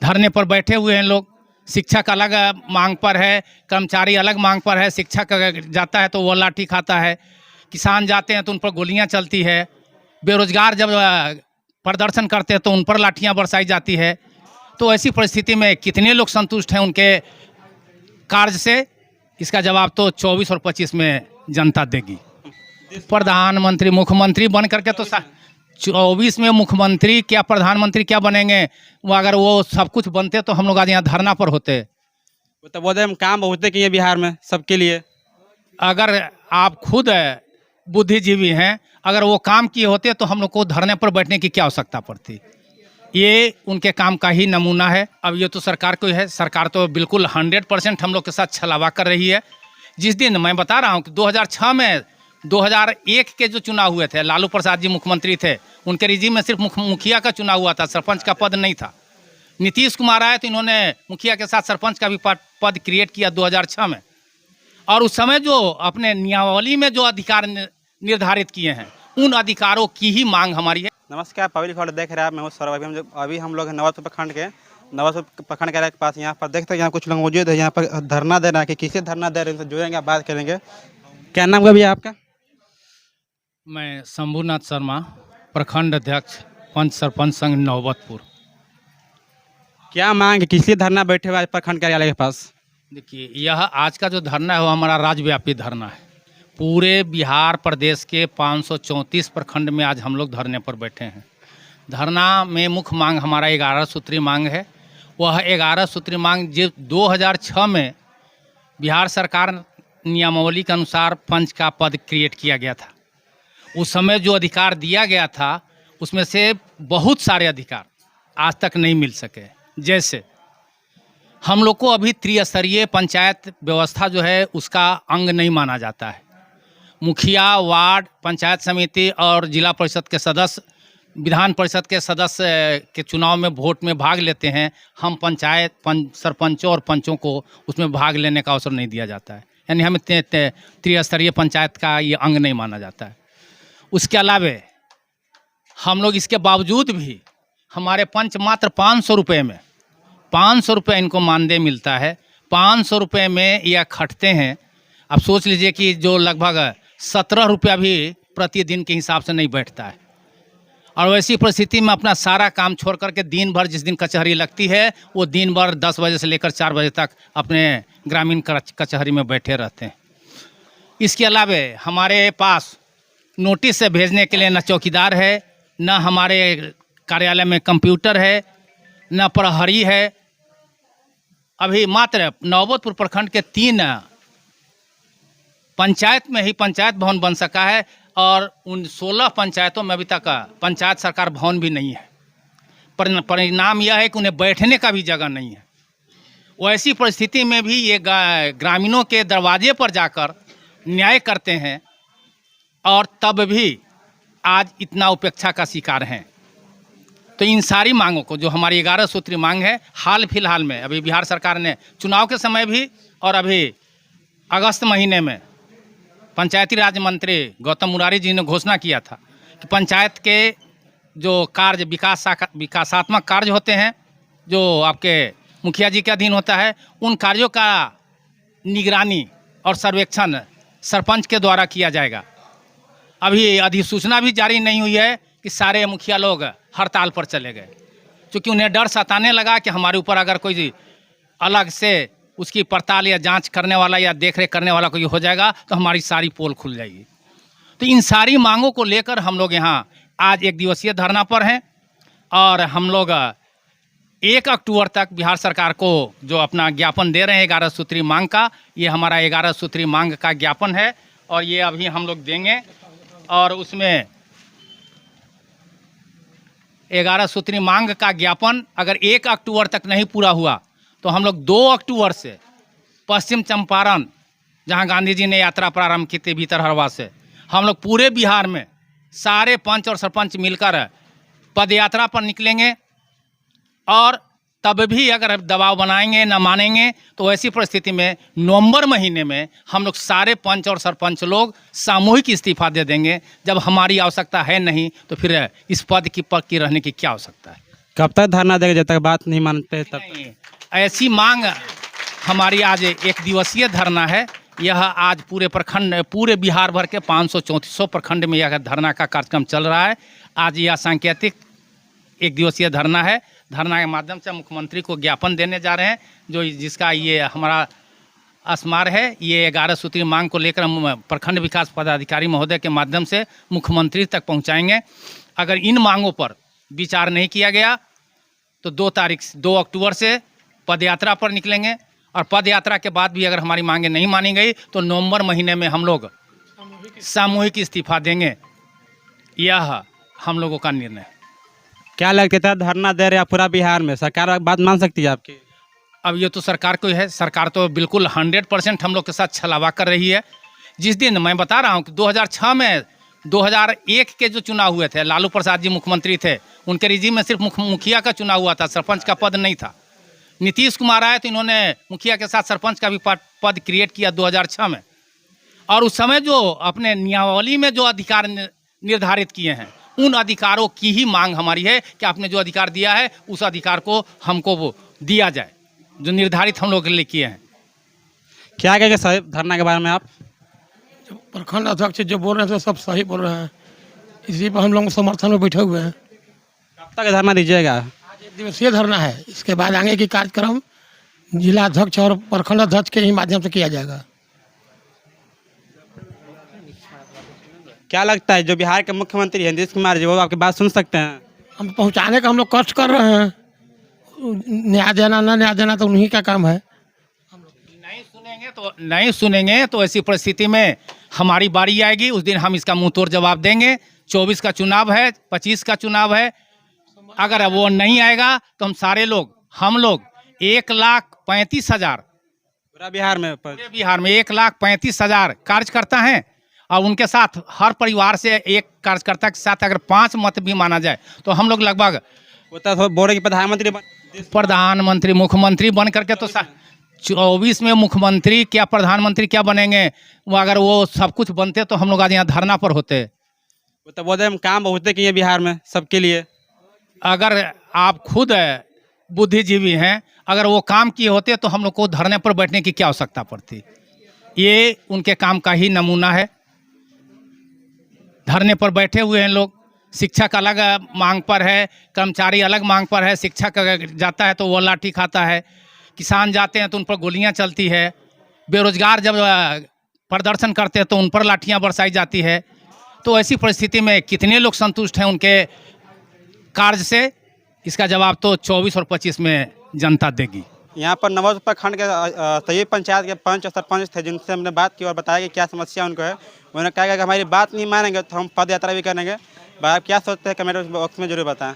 धरने पर बैठे हुए हैं लोग। शिक्षक अलग मांग पर है, कर्मचारी अलग मांग पर है। शिक्षक अगर जाता है तो वो लाठी खाता है, किसान जाते हैं तो उन पर गोलियां चलती है, बेरोजगार जब प्रदर्शन करते हैं तो उन पर लाठियां बरसाई जाती है। तो ऐसी परिस्थिति में कितने लोग संतुष्ट हैं उनके कार्य से, इसका जवाब तो 24 और 25 में जनता देगी। प्रधानमंत्री मुख्यमंत्री बन करके तो 24 में मुख्यमंत्री क्या प्रधानमंत्री क्या बनेंगे, वो अगर वो सब कुछ बनते तो हम लोग आज यहाँ धरना पर होते। वो तो बोलते हम काम बहुत किए बिहार में सबके लिए। अगर आप खुद बुद्धिजीवी हैं, अगर वो काम किए होते तो हम लोग को धरने पर बैठने की क्या आवश्यकता पड़ती। ये उनके काम का ही नमूना है। अब ये तो सरकार को है, सरकार तो बिल्कुल 100% हम लोग के साथ छलावा कर रही है। जिस दिन मैं बता रहा हूँ कि 2006 में 2001 के जो चुनाव हुए थे, लालू प्रसाद जी मुख्यमंत्री थे, उनके रिजीम में सिर्फ मुखिया का चुनाव हुआ था, सरपंच का पद नहीं था। नीतीश कुमार आए तो इन्होंने मुखिया के साथ सरपंच का भी पद क्रिएट किया 2006 में। और उस समय जो अपने नियमावली में जो अधिकार निर्धारित किए हैं, उन अधिकारों की ही मांग हमारी है। नमस्कार, पब्लिक खबर देख रहे हैं आप। मैं हूं सौरभ। अभी हम लोग नवाजपुर प्रखंड के पास यहाँ पर देखते हैं, यहाँ कुछ लोग मौजूद है, यहाँ पर धरना दे रहे हैं। कि किसे धरना दे रहे हैं जुड़ेंगे, बात करेंगे। क्या नाम का भैया आपका? मैं शंभुनाथ शर्मा, प्रखंड अध्यक्ष पंच सरपंच संघ नौबतपुर। क्या मांग, किस लिए धरना बैठे हुए प्रखंड कार्यालय के पास? देखिए, यह आज का जो धरना है वो हमारा राज्यव्यापी धरना है। पूरे बिहार प्रदेश के 534 प्रखंड में आज हम लोग धरने पर बैठे हैं। धरना में मुख्य मांग हमारा 11 सूत्री मांग है। वह 11 सूत्री मांग जो 2006 में बिहार सरकार नियमावली के अनुसार पंच का पद क्रिएट किया गया था। उस समय जो अधिकार दिया गया था उसमें से बहुत सारे अधिकार आज तक नहीं मिल सके। जैसे हम लोग को अभी त्रिस्तरीय पंचायत व्यवस्था जो है उसका अंग नहीं माना जाता है। मुखिया, वार्ड, पंचायत समिति और जिला परिषद के सदस्य, विधान परिषद के सदस्य के चुनाव में वोट में भाग लेते हैं। हम सरपंचों और पंचों को उसमें भाग लेने का अवसर नहीं दिया जाता है, यानी हमें त्रिस्तरीय पंचायत का ये अंग नहीं माना जाता है। उसके अलावे हम लोग इसके बावजूद भी हमारे पंच मात्र 500 रुपये में 500 रुपये इनको मानदेय मिलता है। 500 रुपये में यह खटते हैं। अब सोच लीजिए कि जो लगभग 17 रुपया भी प्रतिदिन के हिसाब से नहीं बैठता है। और वैसी परिस्थिति में अपना सारा काम छोड़ करके दिन भर, जिस दिन कचहरी लगती है वो दिन भर 10 बजे से लेकर 4 बजे तक अपने ग्रामीण कचहरी में बैठे रहते हैं। इसके अलावे हमारे पास नोटिस से भेजने के लिए न चौकीदार है, न हमारे कार्यालय में कंप्यूटर है, न प्रहरी है। अभी मात्र नौबतपुर प्रखंड के 3 पंचायत में ही पंचायत भवन बन सका है और उन 16 पंचायतों में अभी तक पंचायत सरकार भवन भी नहीं है। परिणाम यह है कि उन्हें बैठने का भी जगह नहीं है। वैसी परिस्थिति में भी ये ग्रामीणों के दरवाजे पर जाकर न्याय करते हैं और तब भी आज इतना उपेक्षा का शिकार हैं। तो इन सारी मांगों को, जो हमारी 11 सूत्री मांग है, हाल फिलहाल में अभी बिहार सरकार ने चुनाव के समय भी और अभी अगस्त महीने में पंचायती राज मंत्री गौतम मुरारी जी ने घोषणा किया था कि पंचायत के जो कार्य विकासात्मक कार्य होते हैं, जो आपके मुखिया जी के अधीन होता है, उन कार्यों का निगरानी और सर्वेक्षण सरपंच के द्वारा किया जाएगा। अभी अधिसूचना भी जारी नहीं हुई है कि सारे मुखिया लोग हड़ताल पर चले गए, क्योंकि उन्हें डर सताने लगा कि हमारे ऊपर अगर कोई अलग से उसकी पड़ताल या जांच करने वाला या देखरेख करने वाला कोई हो जाएगा तो हमारी सारी पोल खुल जाएगी। तो इन सारी मांगों को लेकर हम लोग यहाँ आज 1 दिवसीय धरना पर हैं और हम लोग 1 अक्टूबर तक बिहार सरकार को जो अपना ज्ञापन दे रहे हैं 11 सूत्री मांग का, ये हमारा 11 सूत्री मांग का ज्ञापन है और ये अभी हम लोग देंगे। और उसमें 11 सूत्री मांग का ज्ञापन अगर 1 अक्टूबर तक नहीं पूरा हुआ तो हम लोग 2 अक्टूबर से पश्चिम चंपारण, जहां गांधी जी ने यात्रा प्रारंभ की थी भीतरहरवा से, हम लोग पूरे बिहार में सारे पंच और सरपंच मिलकर पद यात्रा पर निकलेंगे। और तब भी अगर दबाव बनाएंगे, न मानेंगे, तो ऐसी परिस्थिति में नवंबर महीने में हम लोग सारे पंच और सरपंच लोग सामूहिक इस्तीफा दे देंगे। जब हमारी आवश्यकता है नहीं तो फिर इस पद की रहने की क्या आवश्यकता है। कब तक धरना देंगे जब तक बात नहीं मानते तब? नहीं, ऐसी मांग हमारी आज एक दिवसीय धरना है। यह आज पूरे बिहार भर के 534 प्रखंड में यह धरना का कार्यक्रम चल रहा है। आज यह सांकेतिक एक दिवसीय धरना है। धरना के माध्यम से मुख्यमंत्री को ज्ञापन देने जा रहे हैं, जिसका ये हमारा स्मार है। ये 11 सूत्री मांग को लेकर हम प्रखंड विकास पदाधिकारी महोदय के माध्यम से मुख्यमंत्री तक पहुंचाएंगे। अगर इन मांगों पर विचार नहीं किया गया तो 2 अक्टूबर से पदयात्रा पर निकलेंगे, और पदयात्रा के बाद भी अगर हमारी मांगें नहीं मानी गई तो नवंबर महीने में हम लोग सामूहिक इस्तीफा देंगे। यह हम लोगों का निर्णय है। क्या लगता है धरना दे रहे हैं पूरा बिहार में, सरकार बात मान सकती है आपकी? अब ये तो सरकार को ही है। सरकार तो बिल्कुल 100% हम लोग के साथ छलावा कर रही है। जिस दिन मैं बता रहा हूँ कि 2006 में 2001 के जो चुनाव हुए थे, लालू प्रसाद जी मुख्यमंत्री थे, उनके रिजीम में सिर्फ मुखिया का चुनाव हुआ था, सरपंच का पद नहीं था। नीतीश कुमार आए तो इन्होंने मुखिया के साथ सरपंच का भी पद क्रिएट किया 2006 में। और उस समय जो अपने नियमावली में जो अधिकार निर्धारित किए हैं, उन अधिकारों की ही मांग हमारी है कि आपने जो अधिकार दिया है उस अधिकार को हमको वो दिया जाए, जो निर्धारित हम लोग के लिए किए हैं। क्या कहेंगे साहब धरना के बारे में आप? प्रखंड अध्यक्ष जो बोल रहे हैं तो सब सही बोल रहे हैं। इसी पर हम लोग समर्थन में बैठे हुए हैं। कब तक धरना दीजिएगा? आज एक दिवसीय धरना है। इसके बाद आगे की कार्यक्रम जिला अध्यक्ष और प्रखंड अध्यक्ष के ही माध्यम से किया जाएगा। क्या लगता है जो बिहार के मुख्यमंत्री हैं नीतीश कुमार जी, वो आपकी बात सुन सकते हैं? हम पहुंचाने का हम लोग कष्ट कर रहे हैं। न्याय देना ना न्याय देना तो उन्हीं का काम है। नहीं सुनेंगे तो ऐसी परिस्थिति में हमारी बारी आएगी। उस दिन हम इसका मुंह तोड़ जवाब देंगे। 24 का चुनाव है, 25 का चुनाव है। अगर वो नहीं आएगा तो हम लोग 1,35,000 पूरा बिहार में 1,35,000 कार्यकर्ता हैं, और उनके साथ हर परिवार से एक कार्यकर्ता के साथ अगर 5 मत भी माना जाए तो हम लोग लगभग वो तो बोल रहे कि प्रधानमंत्री मुख्यमंत्री बन करके तो 24 में मुख्यमंत्री क्या प्रधानमंत्री क्या बनेंगे। वो अगर वो सब कुछ बनते तो हम लोग आज यहाँ धरना पर होते। वो तो बोलते हम काम बहुत किए बिहार में सबके लिए। अगर आप खुद बुद्धिजीवी हैं, अगर वो काम किए होते तो हम लोग को धरने पर बैठने की क्या आवश्यकता पड़ती। ये उनके काम का ही नमूना है। धरने पर बैठे हुए हैं लोग। शिक्षक अलग मांग पर है, कर्मचारी अलग मांग पर है। शिक्षक जाता है तो वो लाठी खाता है, किसान जाते हैं तो उन पर गोलियां चलती है, बेरोजगार जब प्रदर्शन करते हैं तो उन पर लाठियां बरसाई जाती है। तो ऐसी परिस्थिति में कितने लोग संतुष्ट हैं उनके कार्य से, इसका जवाब तो 24 और 25 में जनता देगी। यहाँ पर नवाज प्रखंड के तैयब पंचायत के पंच और सरपंच थे, जिनसे हमने बात की और बताया कि क्या समस्या उनको है। उन्होंने कहा कि हमारी बात नहीं मानेंगे तो हम पद यात्रा भी करेंगे। आप क्या सोचते हैं कमेंट बॉक्स में जरूर बताएं।